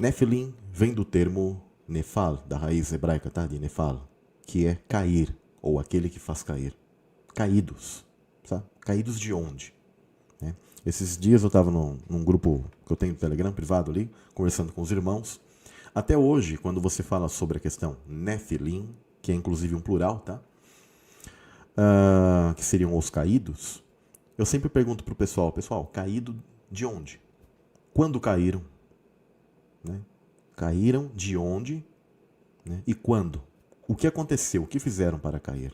Nefilim vem do termo nefal, da raiz hebraica, tá? De nefal, que é cair, ou aquele que faz cair. Caídos, sabe? Caídos de onde? Né? Esses dias eu estava num grupo que eu tenho no Telegram privado ali, conversando com os irmãos. Até hoje, quando você fala sobre a questão Nefilim, que é inclusive um plural, tá? Que seriam os caídos, eu sempre pergunto pro pessoal, caído de onde? Quando caíram? Né? Caíram de onde? Né? E quando? O que aconteceu? O que fizeram para cair?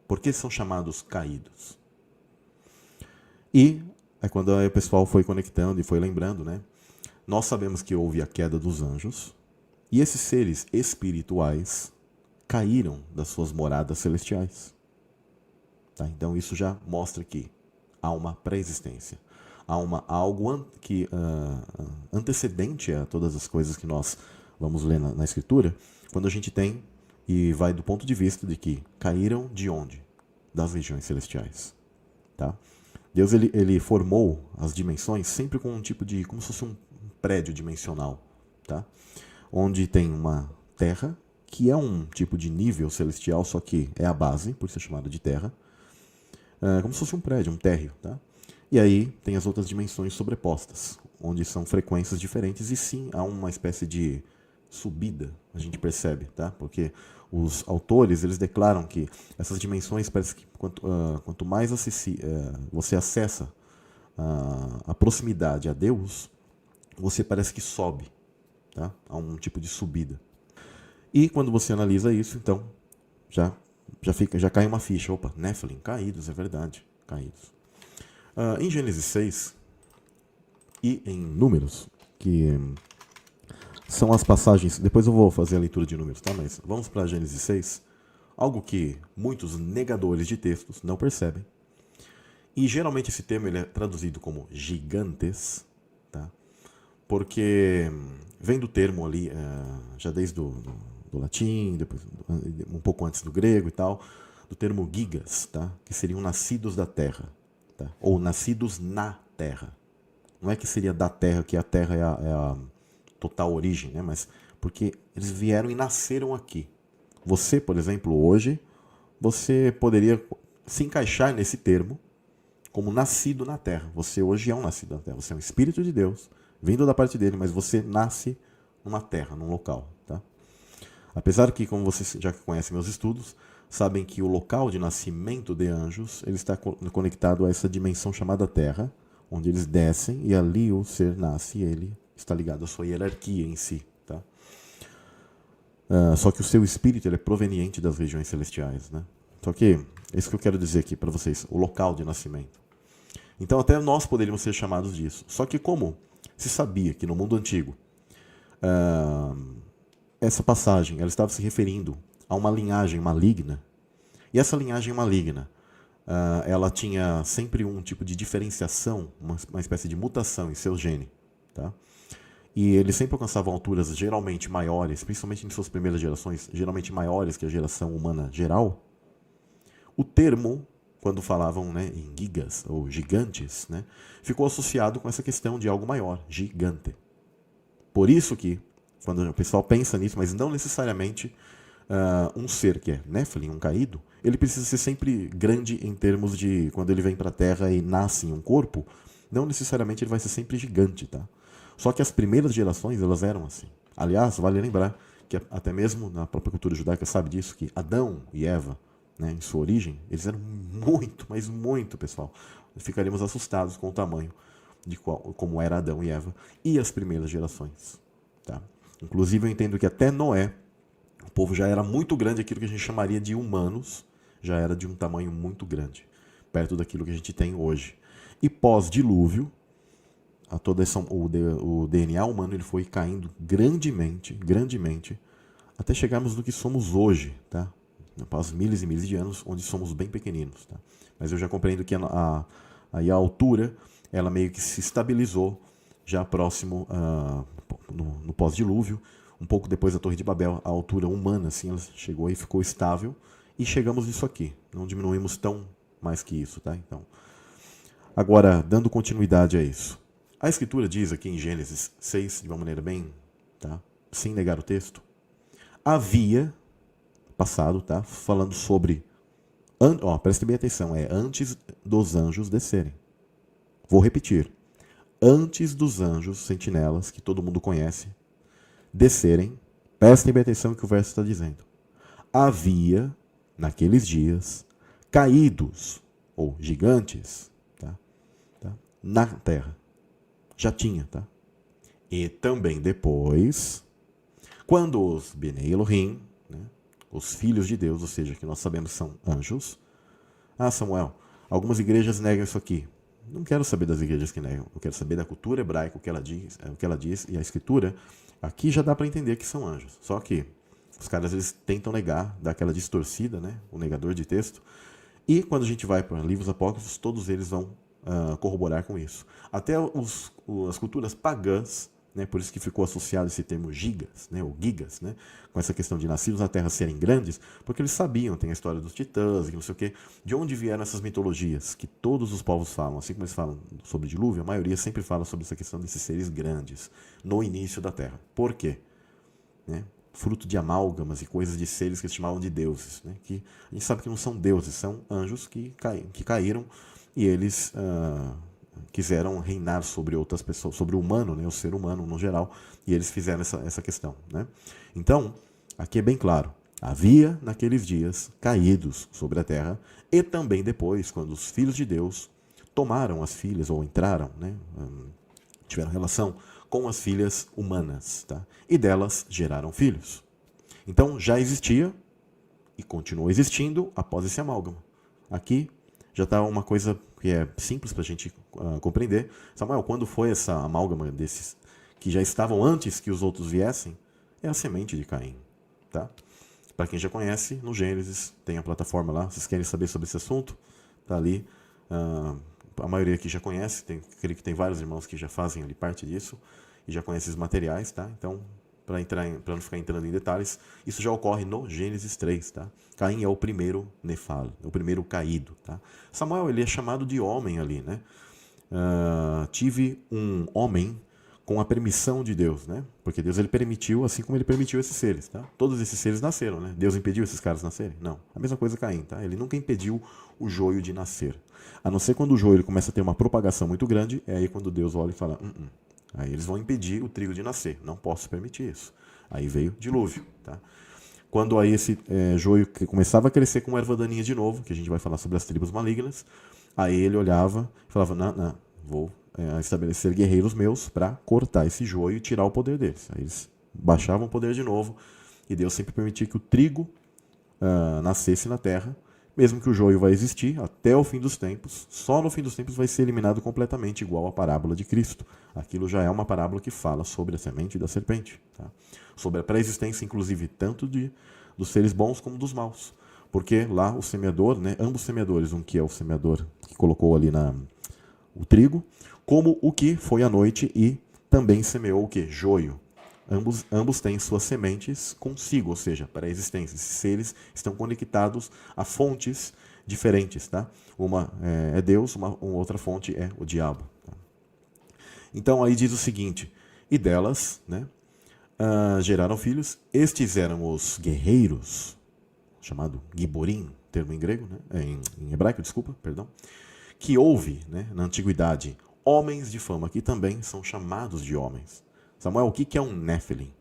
Por que são chamados caídos? E é quando o pessoal foi conectando e foi lembrando, né? Nós sabemos que houve a queda dos anjos e esses seres espirituais caíram das suas moradas celestiais. Tá? Então isso já mostra que há uma pré-existência. Há algo que antecedente a todas as coisas que nós vamos ler na Escritura, quando a gente tem e vai do ponto de vista de que caíram de onde? Das regiões celestiais. Tá? Deus ele formou as dimensões sempre com um tipo de, como se fosse um prédio dimensional, tá? Onde tem uma terra, que é um tipo de nível celestial, só que é a base, por ser chamada de terra, como se fosse um prédio, um térreo, tá? E aí tem as outras dimensões sobrepostas, onde são frequências diferentes e sim há uma espécie de subida, a gente percebe, tá? Porque os autores eles declaram que essas dimensões parece que quanto mais você acessa a proximidade a Deus, você parece que sobe, tá? Há um tipo de subida. E quando você analisa isso, então já cai uma ficha. Opa, Nephilim, caídos, é verdade, caídos. Em Gênesis 6 e em Números, que são as passagens. Depois eu vou fazer a leitura de Números, tá? Mas vamos para Gênesis 6. Algo que muitos negadores de textos não percebem. E geralmente esse termo ele é traduzido como gigantes, tá? Porque vem do termo ali, já desde do latim, depois um pouco antes do grego e tal, do termo gigas, tá? Que seriam nascidos da terra, tá? Ou nascidos na terra. Não é que seria da terra, que a terra é a total origem, né? Mas porque eles vieram e nasceram aqui. Você, por exemplo, hoje, você poderia se encaixar nesse termo como nascido na terra. Você hoje é um nascido na terra. Você é um espírito de Deus, vindo da parte dele, mas você nasce numa terra, num local, tá? Apesar que, como vocês já conhecem meus estudos, sabem que o local de nascimento de anjos ele está conectado a essa dimensão chamada terra, onde eles descem e ali o ser nasce e ele está ligado à sua hierarquia em si. Tá? Só que o seu espírito ele é proveniente das regiões celestiais. Né? Só que, é isso que eu quero dizer aqui para vocês, o local de nascimento. Então até nós poderíamos ser chamados disso. Só que como se sabia que no mundo antigo essa passagem ela estava se referindo a uma linhagem maligna, e essa linhagem maligna ela tinha sempre um tipo de diferenciação, uma espécie de mutação em seu gene. Tá? E eles sempre alcançavam alturas geralmente maiores, principalmente em suas primeiras gerações, geralmente maiores que a geração humana geral. O termo, quando falavam né, em gigas ou gigantes, né, ficou associado com essa questão de algo maior, gigante. Por isso que, quando o pessoal pensa nisso, mas não necessariamente um ser que é Nephilim, um caído, ele precisa ser sempre grande em termos de quando ele vem para a Terra e nasce em um corpo, não necessariamente ele vai ser sempre gigante, tá? Só que as primeiras gerações elas eram assim. Aliás, vale lembrar que até mesmo na própria cultura judaica sabe disso que Adão e Eva, né, em sua origem, eles eram muito, mas muito, pessoal. Ficaríamos assustados com o tamanho de como era Adão e Eva e as primeiras gerações, tá? Inclusive eu entendo que até Noé o povo já era muito grande, aquilo que a gente chamaria de humanos, já era de um tamanho muito grande, perto daquilo que a gente tem hoje. E pós-dilúvio, o DNA humano ele foi caindo grandemente, grandemente, até chegarmos no que somos hoje, tá? Após milhares e milhares de anos, onde somos bem pequeninos. Tá? Mas eu já compreendo que a altura, ela meio que se estabilizou já próximo no pós-dilúvio, um pouco depois da Torre de Babel, a altura humana assim, ela chegou e ficou estável, e chegamos nisso aqui. Não diminuímos tão mais que isso. Tá? Então, agora, dando continuidade a isso. A Escritura diz aqui em Gênesis 6, de uma maneira bem tá? Sem negar o texto. Havia, passado, tá? Falando sobre, preste bem atenção, antes dos anjos descerem. Vou repetir. Antes dos anjos sentinelas, que todo mundo conhece, descerem, prestem bem atenção no que o verso está dizendo. Havia, naqueles dias, caídos, ou gigantes, tá? Na terra. Já tinha, tá? E também depois, quando os Bnei Elohim, né, os filhos de Deus, ou seja, que nós sabemos são anjos. Ah, Samuel, algumas igrejas negam isso aqui. Não quero saber das igrejas que negam. Eu quero saber da cultura hebraica, o que ela diz e a escritura. Aqui já dá para entender que são anjos. Só que os caras eles tentam negar, dar aquela distorcida, né, o negador de texto. E quando a gente vai para livros apócrifos, todos eles vão corroborar com isso. Até as culturas pagãs, né, por isso que ficou associado esse termo gigas, né, ou gigas, né, com essa questão de nascidos na terra serem grandes, porque eles sabiam, tem a história dos titãs, e não sei o quê, de onde vieram essas mitologias que todos os povos falam, assim como eles falam sobre dilúvio, a maioria sempre fala sobre essa questão desses seres grandes no início da terra. Por quê? Né? Fruto de amálgamas e coisas de seres que eles chamavam de deuses, né, que a gente sabe que não são deuses, são anjos que caíram e eles quiseram reinar sobre outras pessoas, sobre o humano, né, o ser humano no geral, e eles fizeram essa questão. Né? Então, aqui é bem claro, havia naqueles dias caídos sobre a terra, e também depois, quando os filhos de Deus tomaram as filhas, ou entraram, né, tiveram relação com as filhas humanas, tá? E delas geraram filhos. Então, já existia, e continuou existindo após esse amálgama. Aqui já está uma coisa que é simples para a gente compreender. Samuel, quando foi essa amálgama desses que já estavam antes que os outros viessem? É a semente de Caim. Tá? Para quem já conhece, no Gênesis tem a plataforma lá. Vocês querem saber sobre esse assunto? Está ali. A maioria aqui já conhece. Creio que tem vários irmãos que já fazem ali parte disso e já conhecem os materiais. Tá? Então, para não ficar entrando em detalhes, isso já ocorre no Gênesis 3, tá? Caim é o primeiro nefal, o primeiro caído, tá? Samuel, ele é chamado de homem ali, né? Tive um homem com a permissão de Deus, né? Porque Deus ele permitiu, assim como ele permitiu esses seres, tá? Todos esses seres nasceram, né? Deus impediu esses caras nascerem? Não. A mesma coisa Caim, tá? Ele nunca impediu o joio de nascer. A não ser quando o joio ele começa a ter uma propagação muito grande, é aí quando Deus olha e fala, Aí eles vão impedir o trigo de nascer. Não posso permitir isso. Aí veio dilúvio. Tá? Quando aí esse joio começava a crescer com erva daninha de novo, que a gente vai falar sobre as tribos malignas, aí ele olhava e falava, não, vou estabelecer guerreiros meus para cortar esse joio e tirar o poder deles. Aí eles baixavam o poder de novo e Deus sempre permitia que o trigo nascesse na terra, mesmo que o joio vai existir até o fim dos tempos, só no fim dos tempos vai ser eliminado completamente, igual à parábola de Cristo. Aquilo já é uma parábola que fala sobre a semente da serpente, tá? Sobre a pré-existência, inclusive, tanto dos seres bons como dos maus. Porque lá o semeador, né, ambos semeadores, um que é o semeador que colocou ali o trigo, como o que foi à noite e também semeou o que? Joio. Ambos têm suas sementes consigo, ou seja, para a existência. Esses seres estão conectados a fontes diferentes. Tá? Uma é Deus, uma outra fonte é o diabo. Tá? Então aí diz o seguinte, e delas geraram filhos, estes eram os guerreiros, chamado Giborim, termo em grego, né? Em hebraico, desculpa, perdão, que houve, né, na antiguidade homens de fama, que também são chamados de homens. Samuel, o que é um Nephilim?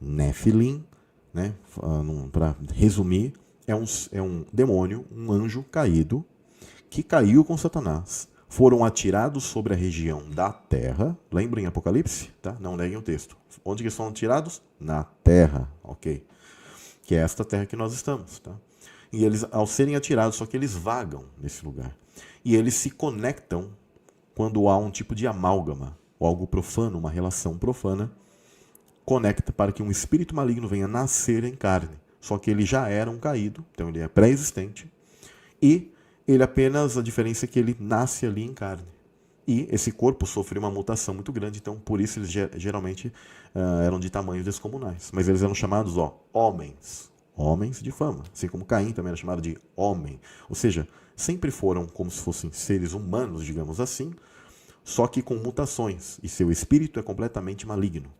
Nephilim, né, para resumir, é um demônio, um anjo caído, que caiu com Satanás. Foram atirados sobre a região da terra. Lembra em Apocalipse? Tá? Não neguem o texto. Onde que são atirados? Na terra, ok? Que é esta terra que nós estamos. Tá? E eles, ao serem atirados, só que eles vagam nesse lugar. E eles se conectam quando há um tipo de amálgama, ou algo profano, uma relação profana, conecta para que um espírito maligno venha nascer em carne. Só que ele já era um caído, então ele é pré-existente, e ele apenas, a diferença é que ele nasce ali em carne. E esse corpo sofreu uma mutação muito grande, então por isso eles geralmente eram de tamanhos descomunais. Mas eles eram chamados homens, homens de fama, assim como Caim também era chamado de homem. Ou seja, sempre foram como se fossem seres humanos, digamos assim, só que com mutações, e seu espírito é completamente maligno.